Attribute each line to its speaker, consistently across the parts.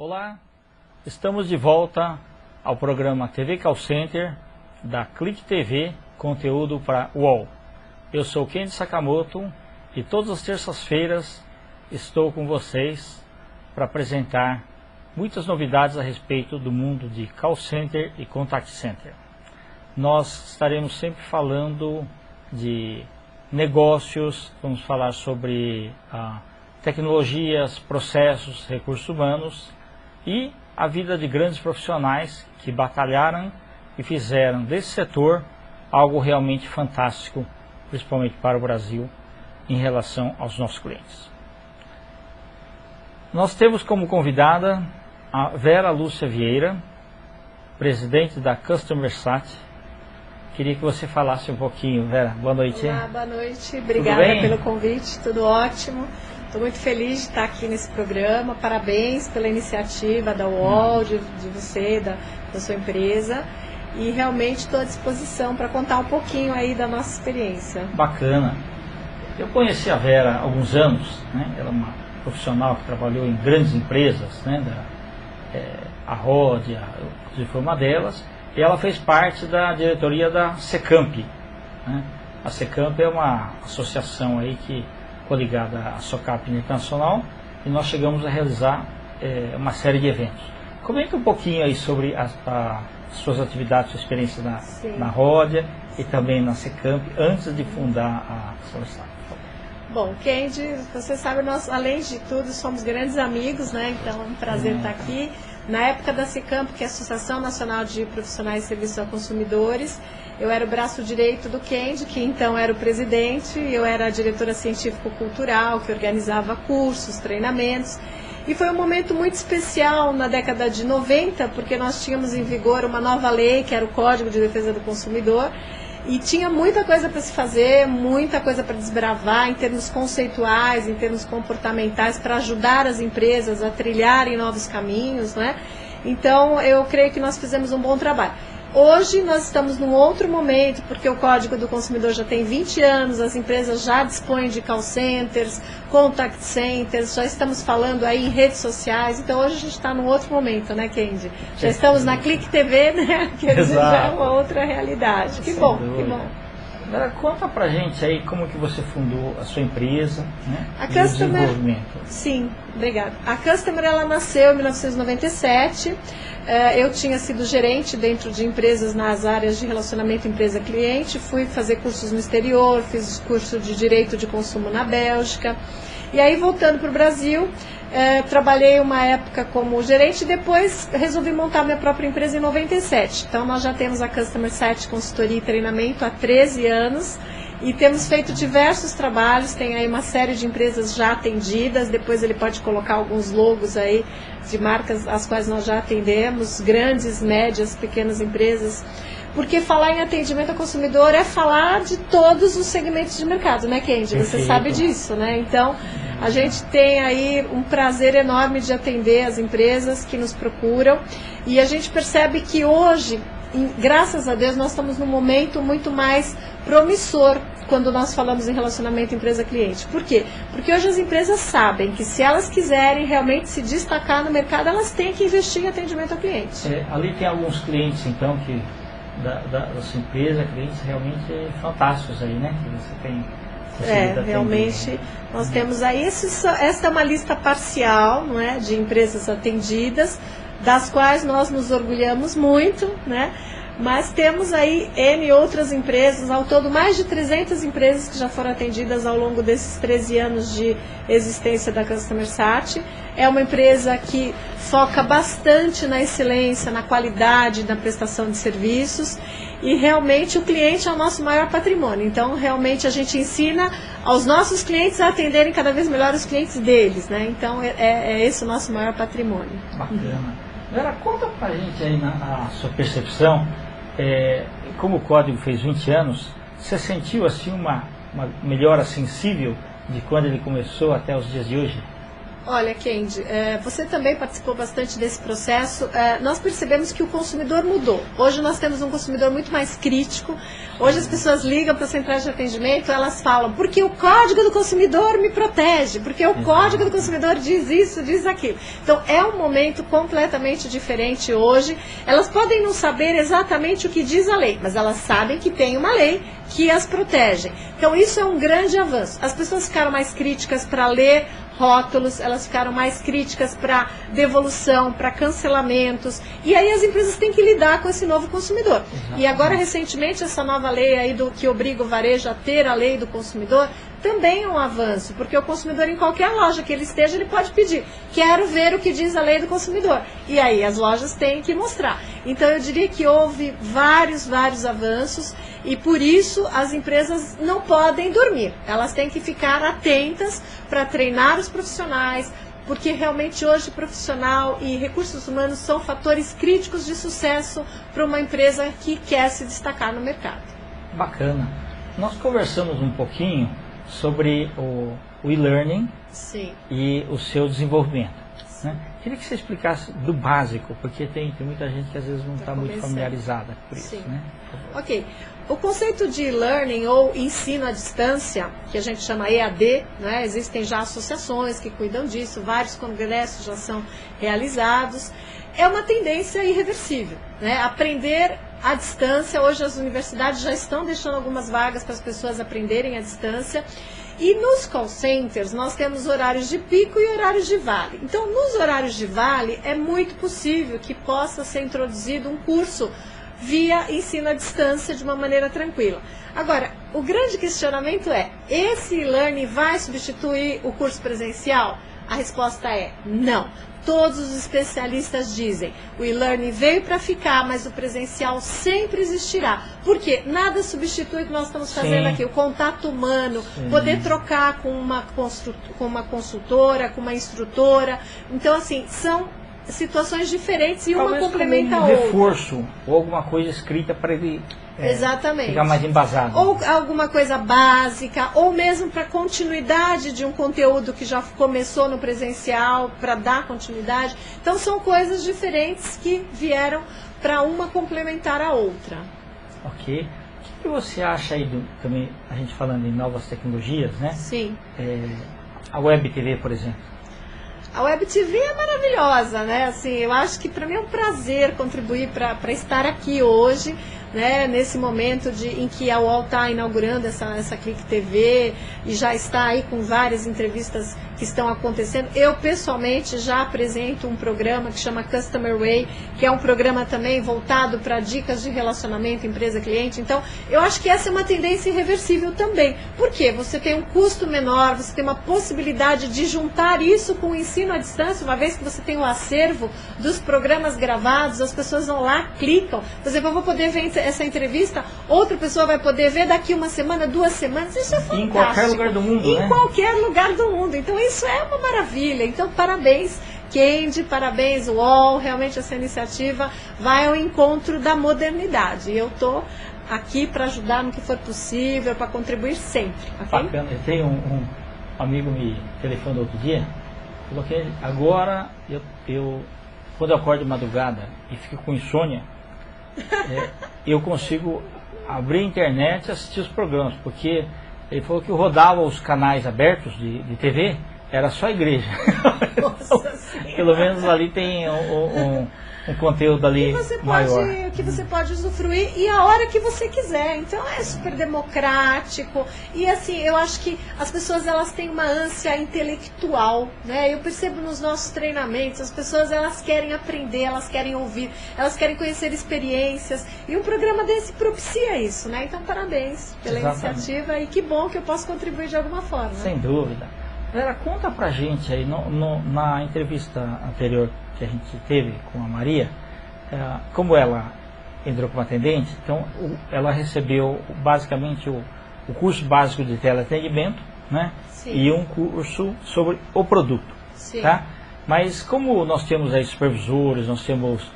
Speaker 1: Olá, estamos de volta ao programa TV Call Center da Clique TV, conteúdo para UOL. Eu sou Kendi Sakamoto e todas as terças-feiras estou com vocês para apresentar muitas novidades a respeito do mundo de Call Center e Contact Center. Nós estaremos sempre falando de negócios, vamos falar sobre tecnologias, processos, recursos humanos e a vida de grandes profissionais que batalharam e fizeram desse setor algo realmente fantástico, principalmente para o Brasil, em relação aos nossos clientes. Nós temos como convidada a Vera Lúcia Vieira, presidente da Customer Sat. Queria que você falasse um pouquinho, Vera. Boa noite.
Speaker 2: Olá, boa noite. Obrigada pelo convite, tudo ótimo. Estou muito feliz de estar aqui nesse programa. Parabéns pela iniciativa da UOL, de você, da sua empresa. E realmente estou à disposição para contar um pouquinho aí da nossa experiência.
Speaker 1: Bacana. Eu conheci a Vera há alguns anos, né? Ela é uma profissional que trabalhou em grandes empresas, né? A Rode, inclusive foi uma delas. E ela fez parte da diretoria da Secamp, né? A Secamp é uma associação aí que ligada à Socap Internacional, e nós chegamos a realizar uma série de eventos. Comenta um pouquinho aí sobre as suas atividades, sua experiência na Ródia e também na Secamp, antes de fundar a Solução.
Speaker 2: Bom, Kendi, você sabe, nós, além de tudo, somos grandes amigos, né? Então é um prazer estar aqui. Na época da Secamp, que é a Associação Nacional de Profissionais de Serviços a Consumidores, eu era o braço direito do Kendi, que então era o presidente, eu era a diretora científico-cultural, que organizava cursos, treinamentos. E foi um momento muito especial na década de 90, porque nós tínhamos em vigor uma nova lei, que era o Código de Defesa do Consumidor, e tinha muita coisa para se fazer, muita coisa para desbravar em termos conceituais, em termos comportamentais, para ajudar as empresas a trilharem novos caminhos, né? Então, eu creio que nós fizemos um bom trabalho. Hoje nós estamos num outro momento, porque o Código do Consumidor já tem 20 anos, as empresas já dispõem de call centers, contact centers, já estamos falando aí em redes sociais, então hoje a gente está num outro momento, né, Kendi? Já estamos na Clique TV, né, que já é uma outra realidade. Que bom, que bom.
Speaker 1: Agora, conta pra gente aí como que você fundou a sua empresa, né,
Speaker 2: a
Speaker 1: e o desenvolvimento.
Speaker 2: Sim, obrigada. A Customer, ela nasceu em 1997, eu tinha sido gerente dentro de empresas nas áreas de relacionamento empresa-cliente, fui fazer cursos no exterior, fiz curso de Direito de Consumo na Bélgica, e aí voltando para o Brasil, trabalhei uma época como gerente e depois resolvi montar minha própria empresa em 97. Então nós já temos a Customer Sat Consultoria e Treinamento há 13 anos e temos feito diversos trabalhos, tem aí uma série de empresas já atendidas, depois ele pode colocar alguns logos aí de marcas as quais nós já atendemos, grandes, médias, pequenas empresas. Porque falar em atendimento ao consumidor é falar de todos os segmentos de mercado, né, Kendi? Você sabe disso, né? Então, a gente tem aí um prazer enorme de atender as empresas que nos procuram e a gente percebe que hoje, graças a Deus, nós estamos num momento muito mais promissor quando nós falamos em relacionamento empresa-cliente. Por quê? Porque hoje as empresas sabem que se elas quiserem realmente se destacar no mercado, elas têm que investir em atendimento ao cliente.
Speaker 1: Ali tem alguns clientes, então, que da sua empresa, clientes realmente fantásticos aí, né? Que você tem.
Speaker 2: Realmente nós temos aí, essa é uma lista parcial, não é, de empresas atendidas, das quais nós nos orgulhamos muito, né? Mas temos aí N outras empresas, ao todo mais de 300 empresas que já foram atendidas ao longo desses 13 anos de existência da Customer Sat. É uma empresa que foca bastante na excelência, na qualidade, na prestação de serviços e realmente o cliente é o nosso maior patrimônio. Então, realmente a gente ensina aos nossos clientes a atenderem cada vez melhor os clientes deles, né? Então, é esse o nosso maior patrimônio.
Speaker 1: Bacana. Vera, conta pra gente aí a sua percepção, como o código fez 20 anos, você sentiu assim uma melhora sensível de quando ele começou até os dias de hoje?
Speaker 2: Olha, Kendi, você também participou bastante desse processo. Nós percebemos que o consumidor mudou. Hoje nós temos um consumidor muito mais crítico. Hoje as pessoas ligam para a central de atendimento, elas falam, porque o Código do Consumidor me protege, porque o Código do Consumidor diz isso, diz aquilo. Então é um momento completamente diferente hoje. Elas podem não saber exatamente o que diz a lei, mas elas sabem que tem uma lei que as protege. Então isso é um grande avanço. As pessoas ficaram mais críticas para ler rótulos, elas ficaram mais críticas para devolução, para cancelamentos, e aí as empresas têm que lidar com esse novo consumidor. Exatamente. E agora, recentemente, essa nova lei aí que obriga o varejo a ter a lei do consumidor, também é um avanço, porque o consumidor, em qualquer loja que ele esteja, ele pode pedir, quero ver o que diz a lei do consumidor. E aí as lojas têm que mostrar. Então eu diria que houve vários avanços, e por isso as empresas não podem dormir. Elas têm que ficar atentas para treinar os profissionais, porque realmente hoje profissional e recursos humanos são fatores críticos de sucesso para uma empresa que quer se destacar no mercado.
Speaker 1: Bacana. Nós conversamos um pouquinho sobre o e-learning e o seu desenvolvimento. Né? Queria que você explicasse do básico, porque tem muita gente que às vezes não está muito familiarizada por isso. Né?
Speaker 2: Ok. O conceito de e-learning ou ensino à distância, que a gente chama EAD, né? Existem já associações que cuidam disso, vários congressos já são realizados, é uma tendência irreversível. Né? Aprender à distância, hoje as universidades já estão deixando algumas vagas para as pessoas aprenderem à distância. E nos call centers nós temos horários de pico e horários de vale. Então, nos horários de vale é muito possível que possa ser introduzido um curso via ensino à distância de uma maneira tranquila. Agora, o grande questionamento é, esse e-learning vai substituir o curso presencial? A resposta é não. Todos os especialistas dizem, o e-learning veio para ficar, mas o presencial sempre existirá. Porque nada substitui o que nós estamos fazendo aqui, o contato humano, poder trocar com uma consultora, com uma instrutora. Então, assim, são situações diferentes e
Speaker 1: talvez
Speaker 2: uma complementa a outra.
Speaker 1: Reforço ou alguma coisa escrita para ele ficar mais embasado.
Speaker 2: Ou alguma coisa básica, ou mesmo para continuidade de um conteúdo que já começou no presencial, para dar continuidade. Então são coisas diferentes que vieram para uma complementar a outra.
Speaker 1: Ok. O que você acha aí, também a gente falando em novas tecnologias, né?
Speaker 2: Sim.
Speaker 1: A Web TV, por exemplo.
Speaker 2: A Web TV é maravilhosa, né? Assim, eu acho que para mim é um prazer contribuir para estar aqui hoje, né? Nesse momento em que a UOL está inaugurando essa Clique TV e já está aí com várias entrevistas que estão acontecendo. Eu, pessoalmente, já apresento um programa que chama Customer Way, que é um programa também voltado para dicas de relacionamento empresa-cliente. Então, eu acho que essa é uma tendência irreversível também. Por quê? Você tem um custo menor, você tem uma possibilidade de juntar isso com o ensino à distância, uma vez que você tem o acervo dos programas gravados, as pessoas vão lá, clicam. Por exemplo, eu vou poder ver essa entrevista, outra pessoa vai poder ver daqui uma semana, 2 semanas. Isso é fantástico.
Speaker 1: Em qualquer lugar do mundo,
Speaker 2: né? Em qualquer lugar do mundo. Então, isso é uma maravilha. Então, parabéns, Kendi, parabéns, UOL. Realmente essa iniciativa vai ao encontro da modernidade. E eu estou aqui para ajudar no que for possível, para contribuir sempre. Okay?
Speaker 1: Bacana. Eu tenho um amigo me telefonou outro dia, falou que agora quando eu acordo de madrugada e fico com insônia, eu consigo abrir a internet e assistir os programas, porque ele falou que rodava os canais abertos de TV, era só a igreja. Pelo menos ali tem um conteúdo ali maior.
Speaker 2: Que você pode usufruir e a hora que você quiser. Então é super democrático. E assim, eu acho que as pessoas elas têm uma ânsia intelectual, né? Eu percebo nos nossos treinamentos, as pessoas elas querem aprender, elas querem ouvir, elas querem conhecer experiências. E um programa desse propicia isso, né? Então parabéns pela iniciativa e que bom que eu posso contribuir de alguma forma.
Speaker 1: Sem dúvida. Galera, conta pra gente aí, na entrevista anterior que a gente teve com a Maria, como ela entrou como atendente, então ela recebeu basicamente o curso básico de teleatendimento, né? Sim. E um curso sobre o produto. Sim. Tá? Mas como nós temos aí supervisores, nós temos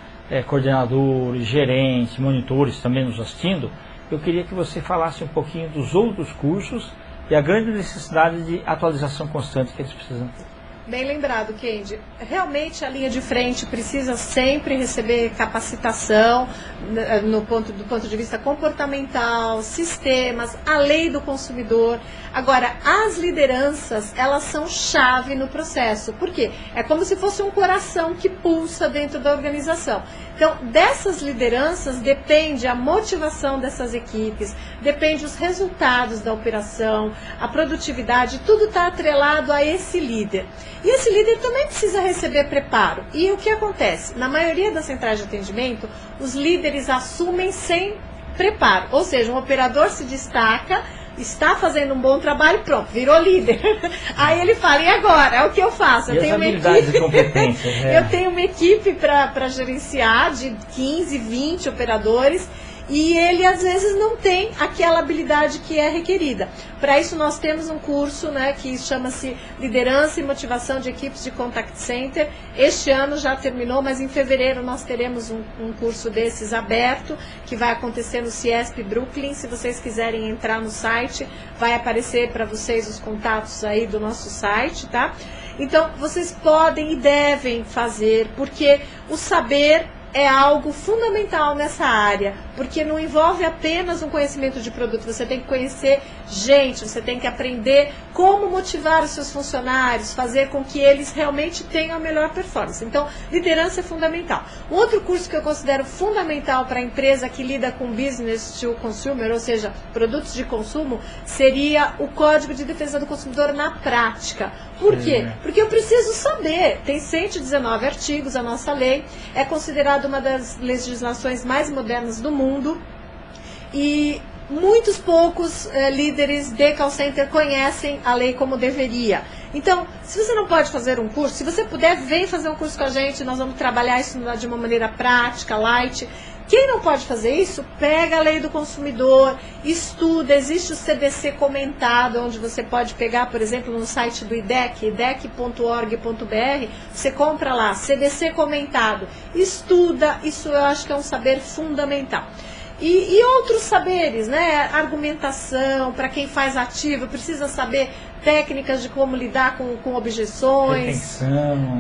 Speaker 1: coordenadores, gerentes, monitores também nos assistindo, eu queria que você falasse um pouquinho dos outros cursos e a grande necessidade de atualização constante que eles precisam ter.
Speaker 2: Bem lembrado, Kendi. Realmente a linha de frente precisa sempre receber capacitação do ponto de vista comportamental, sistemas, a lei do consumidor. Agora, as lideranças, elas são chave no processo. Por quê? É como se fosse um coração que pulsa dentro da organização. Então, dessas lideranças depende a motivação dessas equipes, depende os resultados da operação, a produtividade, tudo está atrelado a esse líder. E esse líder também precisa receber preparo. E o que acontece? Na maioria das centrais de atendimento, os líderes assumem sem preparo. Ou seja, um operador se destaca, está fazendo um bom trabalho, pronto, virou líder. Aí ele fala, e agora? É o que eu faço? Eu tenho uma equipe, eu tenho uma equipe para gerenciar de 15, 20 operadores. E ele às vezes não tem aquela habilidade que é requerida. Para isso nós temos um curso, né, que chama-se Liderança e Motivação de Equipes de Contact Center. Este ano já terminou, mas em fevereiro nós teremos um curso desses aberto, que vai acontecer no Ciesp Brooklyn. Se vocês quiserem entrar no site, vai aparecer para vocês os contatos aí do nosso site, tá? Então vocês podem e devem fazer, porque o saber é algo fundamental nessa área, porque não envolve apenas um conhecimento de produto, você tem que conhecer gente, você tem que aprender como motivar os seus funcionários, fazer com que eles realmente tenham a melhor performance. Então, liderança é fundamental. Um outro curso que eu considero fundamental para a empresa que lida com business to consumer, ou seja, produtos de consumo, seria o Código de Defesa do Consumidor na prática. Por quê? Porque eu preciso saber, tem 119 artigos, a nossa lei é considerada uma das legislações mais modernas do mundo e muitos poucos líderes de call center conhecem a lei como deveria. Então, se você não pode fazer um curso, se você puder, vem fazer um curso com a gente, nós vamos trabalhar isso de uma maneira prática, light. Quem não pode fazer isso, pega a lei do consumidor, estuda, existe o CDC comentado, onde você pode pegar, por exemplo, no site do IDEC, idec.org.br, você compra lá, CDC comentado, estuda, isso eu acho que é um saber fundamental. E outros saberes, né? Argumentação, para quem faz ativo, precisa saber técnicas de como lidar com objeções.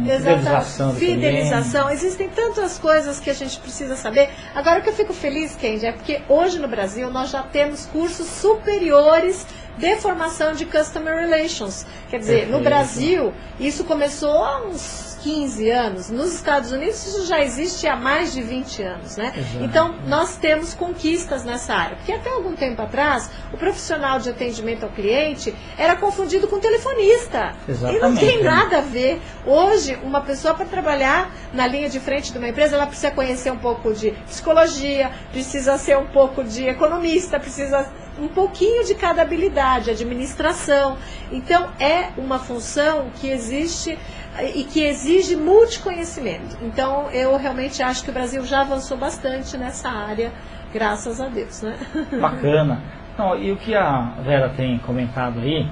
Speaker 1: Retenção,
Speaker 2: fidelização. Existem tantas coisas que a gente precisa saber. Agora, o que eu fico feliz, Kendi, é porque hoje no Brasil nós já temos cursos superiores de formação de Customer Relations. Quer dizer, no Brasil, isso começou há uns 15 anos. Nos Estados Unidos isso já existe há mais de 20 anos, né? Então, nós temos conquistas nessa área. Porque até algum tempo atrás, o profissional de atendimento ao cliente era confundido com telefonista.
Speaker 1: Exatamente.
Speaker 2: E não tem nada a ver. Hoje, uma pessoa para trabalhar na linha de frente de uma empresa, ela precisa conhecer um pouco de psicologia, precisa ser um pouco de economista, precisa um pouquinho de cada habilidade, administração. Então, é uma função que existe e que exige multiconhecimento. Então, eu realmente acho que o Brasil já avançou bastante nessa área, graças a Deus, né?
Speaker 1: Bacana. Não, e o que a Vera tem comentado aí,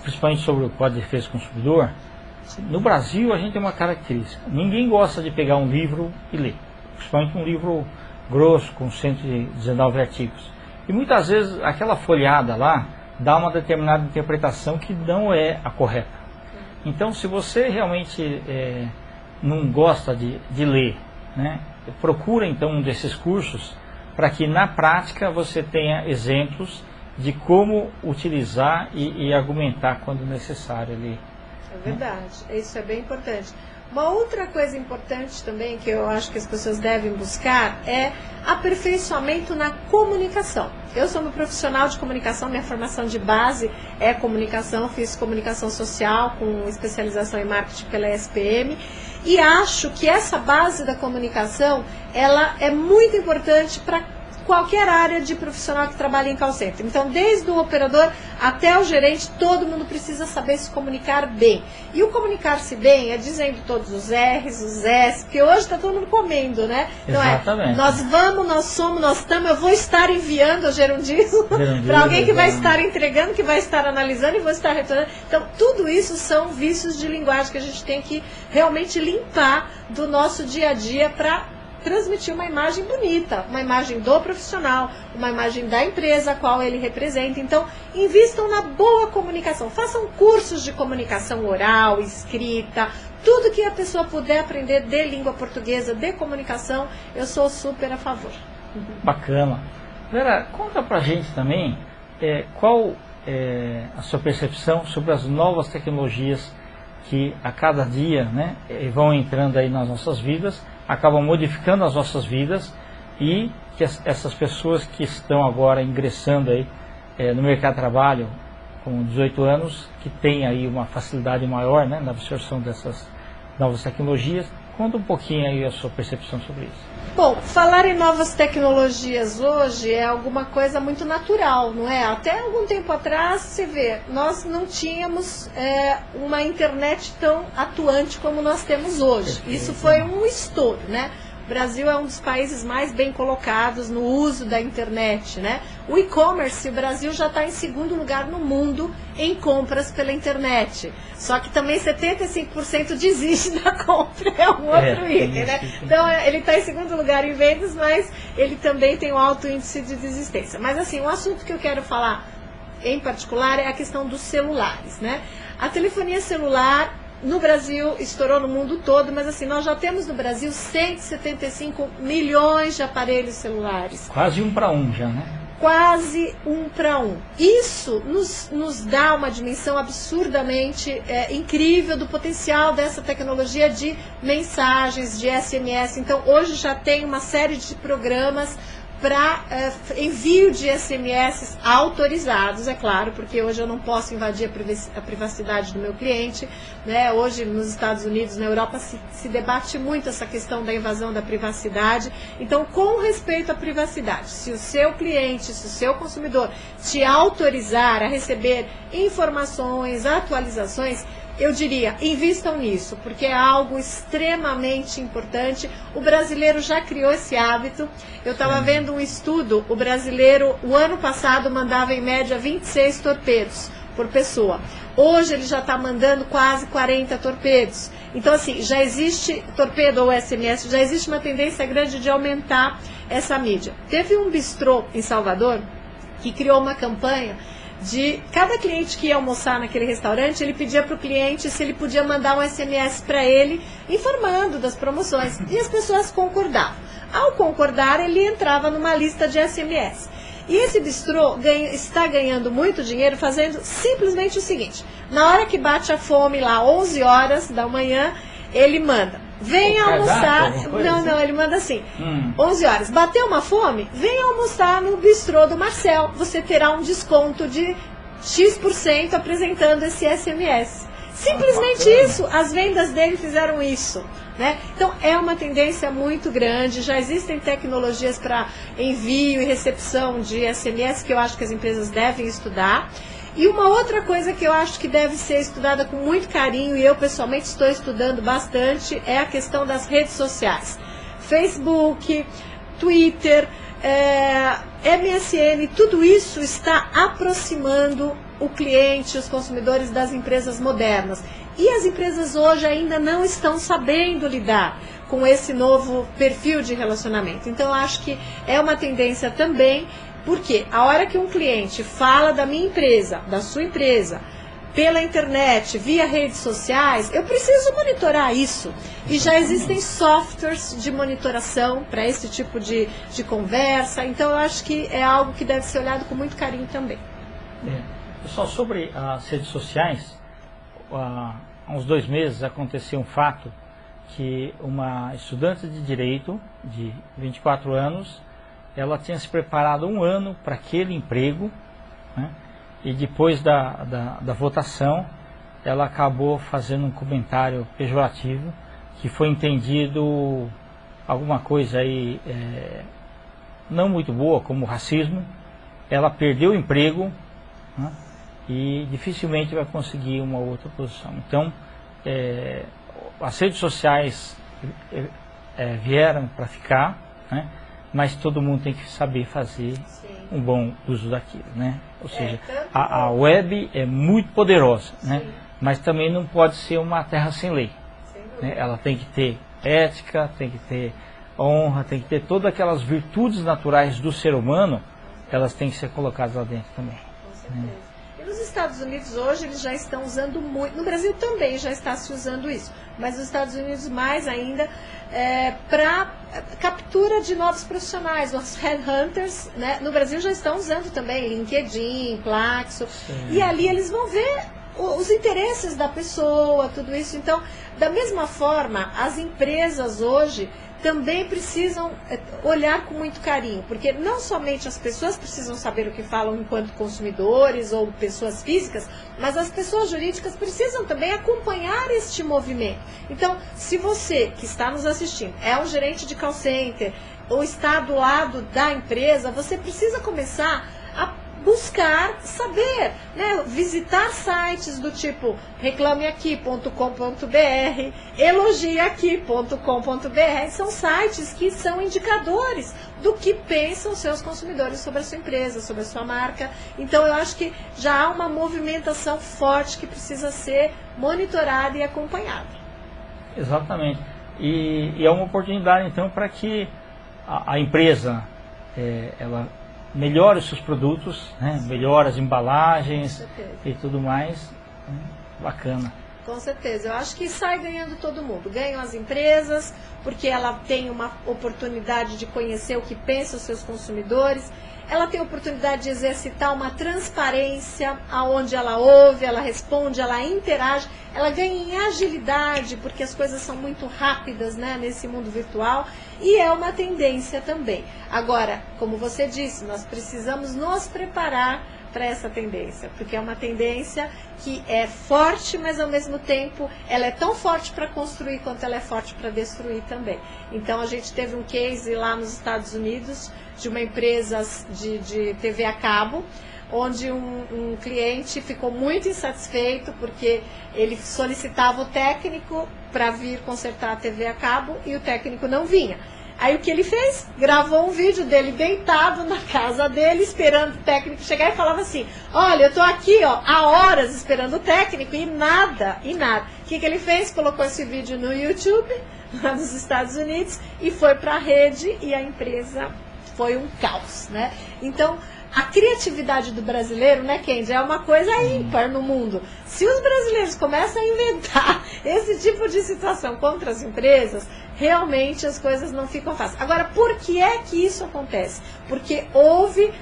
Speaker 1: principalmente sobre o Código de Defesa do Consumidor, no Brasil a gente tem uma característica. Ninguém gosta de pegar um livro e ler, principalmente um livro grosso, com 119 artigos. E muitas vezes aquela folheada lá dá uma determinada interpretação que não é a correta. Então, se você realmente não gosta de ler, né, procura então um desses cursos para que na prática você tenha exemplos de como utilizar e argumentar quando necessário ali.
Speaker 2: É verdade, isso é bem importante. Uma outra coisa importante também que eu acho que as pessoas devem buscar é aperfeiçoamento na comunicação. Eu sou uma profissional de comunicação, minha formação de base é comunicação, fiz comunicação social com especialização em marketing pela SPM e acho que essa base da comunicação ela é muito importante para qualquer área de profissional que trabalha em call center. Então, desde o operador até o gerente, todo mundo precisa saber se comunicar bem. E o comunicar-se bem é dizendo todos os R's, os S, porque hoje está todo mundo comendo, né? Então
Speaker 1: Exatamente.
Speaker 2: Nós vamos, nós somos, nós estamos, eu vou estar enviando o gerundismo para alguém que vai estar entregando, que vai estar analisando e vou estar retornando. Então, tudo isso são vícios de linguagem que a gente tem que realmente limpar do nosso dia a dia para transmitir uma imagem bonita, uma imagem do profissional, uma imagem da empresa a qual ele representa. Então, invistam na boa comunicação, façam cursos de comunicação oral, escrita, tudo que a pessoa puder aprender de língua portuguesa, de comunicação, eu sou super a favor.
Speaker 1: Bacana. Vera, conta pra gente também qual é a sua percepção sobre as novas tecnologias que a cada dia, né, vão entrando aí nas nossas vidas, acabam modificando as nossas vidas, e que essas pessoas que estão agora ingressando aí no mercado de trabalho com 18 anos, que tem aí uma facilidade maior, né, na absorção dessas novas tecnologias. Conta um pouquinho aí a sua percepção sobre isso.
Speaker 2: Bom, falar em novas tecnologias hoje é alguma coisa muito natural, não é? Até algum tempo atrás, você vê, nós não tínhamos uma internet tão atuante como nós temos hoje. Isso foi um estouro, né? O Brasil é um dos países mais bem colocados no uso da internet, né? O e-commerce, o Brasil já está em segundo lugar no mundo em compras pela internet. Só que também 75% desiste da compra, é um outro item, né? Então, ele está em segundo lugar em vendas, mas ele também tem um alto índice de desistência. Mas, assim, um assunto que eu quero falar em particular é a questão dos celulares, né? A telefonia celular no Brasil estourou no mundo todo, mas assim, nós já temos no Brasil 175 milhões de aparelhos celulares.
Speaker 1: Quase 1 para 1 já, né?
Speaker 2: Quase 1 para 1. Isso nos dá uma dimensão absurdamente incrível do potencial dessa tecnologia de mensagens, de SMS. Então, hoje já tem uma série de programas para envio de SMS autorizados, é claro, porque hoje eu não posso invadir a privacidade do meu cliente, né? Hoje nos Estados Unidos, na Europa, se debate muito essa questão da invasão da privacidade. Então, com respeito à privacidade, se o seu cliente, se o seu consumidor te autorizar a receber informações, atualizações, eu diria, invistam nisso, porque é algo extremamente importante. O brasileiro já criou esse hábito. Eu estava vendo um estudo, o brasileiro, o ano passado, mandava em média 26 torpedos por pessoa. Hoje ele já está mandando quase 40 torpedos. Então, assim, já existe torpedo ou SMS, já existe uma tendência grande de aumentar essa mídia. Teve um bistrô em Salvador que criou uma campanha de cada cliente que ia almoçar naquele restaurante, ele pedia para o cliente se ele podia mandar um SMS para ele informando das promoções, e as pessoas concordavam. Ao concordar, ele entrava numa lista de SMS. E esse bistrô está ganhando muito dinheiro fazendo simplesmente o seguinte: na hora que bate a fome lá, 11 horas da manhã, ele manda: venha almoçar. Não, ele manda assim: 11 horas, bateu uma fome? Venha almoçar no bistrô do Marcel. Você terá um desconto de X% apresentando esse SMS. Simplesmente isso, as vendas dele fizeram isso, né? Então é uma tendência muito grande. Já existem tecnologias para envio e recepção de SMS que eu acho que as empresas devem estudar. E uma outra coisa que eu acho que deve ser estudada com muito carinho, e eu pessoalmente estou estudando bastante, é a questão das redes sociais. Facebook, Twitter, MSN, tudo isso está aproximando o cliente, os consumidores das empresas modernas. E as empresas hoje ainda não estão sabendo lidar com esse novo perfil de relacionamento. Então, eu acho que é uma tendência também. Porque a hora que um cliente fala da minha empresa, da sua empresa, pela internet, via redes sociais, eu preciso monitorar isso. E já existem softwares de monitoração para esse tipo de conversa. Então, eu acho que é algo que deve ser olhado com muito carinho também.
Speaker 1: Pessoal, sobre as redes sociais, há uns 2 meses aconteceu um fato que uma estudante de Direito, de 24 anos, ela tinha se preparado 1 ano para aquele emprego, né? E depois da votação, ela acabou fazendo um comentário pejorativo, que foi entendido alguma coisa aí não muito boa, como racismo. Ela perdeu o emprego, né? E dificilmente vai conseguir uma outra posição. Então, as redes sociais vieram para ficar, né? Mas todo mundo tem que saber fazer um bom uso daquilo, né? Ou seja, a web é muito poderosa, né? Mas também não pode ser uma terra sem lei, né? Ela tem que ter ética, tem que ter honra, tem que ter todas aquelas virtudes naturais do ser humano, elas têm que ser colocadas lá dentro também.
Speaker 2: Com certeza. E nos Estados Unidos hoje eles já estão usando muito, no Brasil também já está se usando isso, mas nos Estados Unidos mais ainda, para captura de novos profissionais, os headhunters, né? No Brasil já estão usando também LinkedIn, Plaxo, e ali eles vão ver os interesses da pessoa, tudo isso. Então, da mesma forma, as empresas hoje também precisam olhar com muito carinho, porque não somente as pessoas precisam saber o que falam enquanto consumidores ou pessoas físicas, mas as pessoas jurídicas precisam também acompanhar este movimento. Então, se você que está nos assistindo é um gerente de call center ou está do lado da empresa, você precisa começar a buscar saber, né? Visitar sites do tipo reclameaqui.com.br, elogiaaqui.com.br, são sites que são indicadores do que pensam seus consumidores sobre a sua empresa, sobre a sua marca. Então eu acho que já há uma movimentação forte que precisa ser monitorada e acompanhada.
Speaker 1: Exatamente. E é uma oportunidade então para que a empresa ela melhore os seus produtos, né? Melhore as embalagens e tudo mais. Bacana.
Speaker 2: Com certeza, eu acho que sai ganhando todo mundo. Ganham as empresas, porque ela tem uma oportunidade de conhecer o que pensam os seus consumidores. Ela tem a oportunidade de exercitar uma transparência, aonde ela ouve, ela responde, ela interage. Ela ganha em agilidade, porque as coisas são muito rápidas, né, nesse mundo virtual. E é uma tendência também. Agora, como você disse, nós precisamos nos preparar para essa tendência, porque é uma tendência que é forte, mas ao mesmo tempo ela é tão forte para construir quanto ela é forte para destruir também. Então a gente teve um case lá nos Estados Unidos de uma empresa de TV a cabo, onde um cliente ficou muito insatisfeito porque ele solicitava o técnico para vir consertar a TV a cabo e o técnico não vinha. Aí o que ele fez? Gravou um vídeo dele deitado na casa dele, esperando o técnico chegar, e falava assim: olha, eu estou aqui há horas esperando o técnico e nada. O que ele fez? Colocou esse vídeo no YouTube, lá nos Estados Unidos, e foi para a rede, e a empresa foi um caos, né? Então, a criatividade do brasileiro, né, Kendi, é uma coisa ímpar no mundo. Se os brasileiros começam a inventar esse tipo de situação contra as empresas, realmente as coisas não ficam fáceis. Agora, por que é que isso acontece? Porque houve,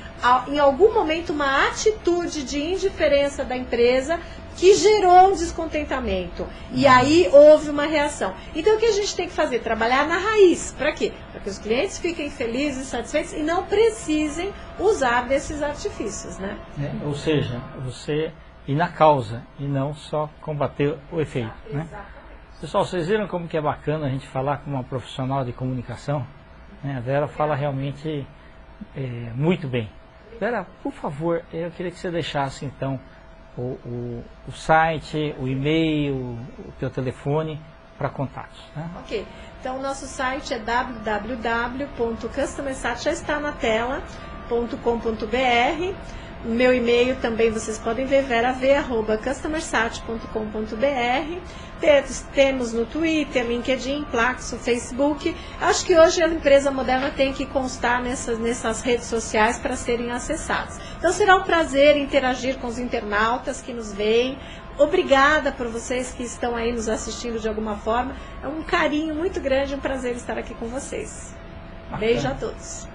Speaker 2: em algum momento, uma atitude de indiferença da empresa que gerou um descontentamento. E aí houve uma reação. Então o que a gente tem que fazer? Trabalhar na raiz. Para quê? Para que os clientes fiquem felizes, satisfeitos e não precisem usar desses artifícios, né?
Speaker 1: Ou seja, você ir na causa e não só combater o efeito, né? Pessoal, vocês viram como que é bacana a gente falar com uma profissional de comunicação? A Vera fala realmente muito bem. Vera, por favor, eu queria que você deixasse então o site, o e-mail, o teu telefone para contatos, né?
Speaker 2: Ok, então o nosso site é www.customersat, já está na tela, .com.br. O meu e-mail também vocês podem ver, vera.customersat.com.br. Temos no Twitter, LinkedIn, Plaxo, Facebook. Acho que hoje a empresa moderna tem que constar nessas redes sociais para serem acessadas. Então será um prazer interagir com os internautas que nos veem. Obrigada por vocês que estão aí nos assistindo de alguma forma. É um carinho muito grande, um prazer estar aqui com vocês. Beijo a todos.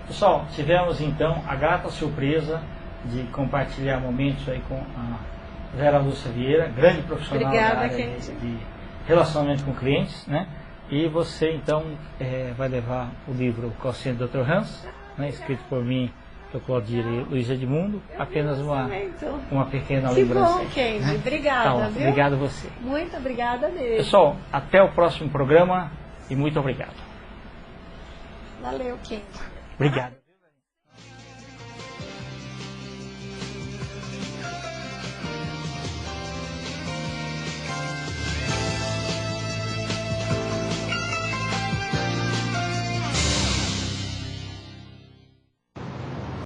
Speaker 1: Pessoal, tivemos então a grata surpresa de compartilhar momentos aí com a Vera Lúcia Vieira, grande profissional da área de relacionamento com clientes, né? E você então vai levar o livro Call Center Dr. Hans, né? Escrito por mim, eu Claudir e Luiz Edmundo, apenas uma pequena lembrança.
Speaker 2: Que bom, Kendi, né? Obrigada,
Speaker 1: tá,
Speaker 2: viu?
Speaker 1: Obrigado a você.
Speaker 2: Muito obrigada mesmo.
Speaker 1: Pessoal, até o próximo programa e muito obrigado.
Speaker 2: Valeu, Kendi.
Speaker 1: Obrigado.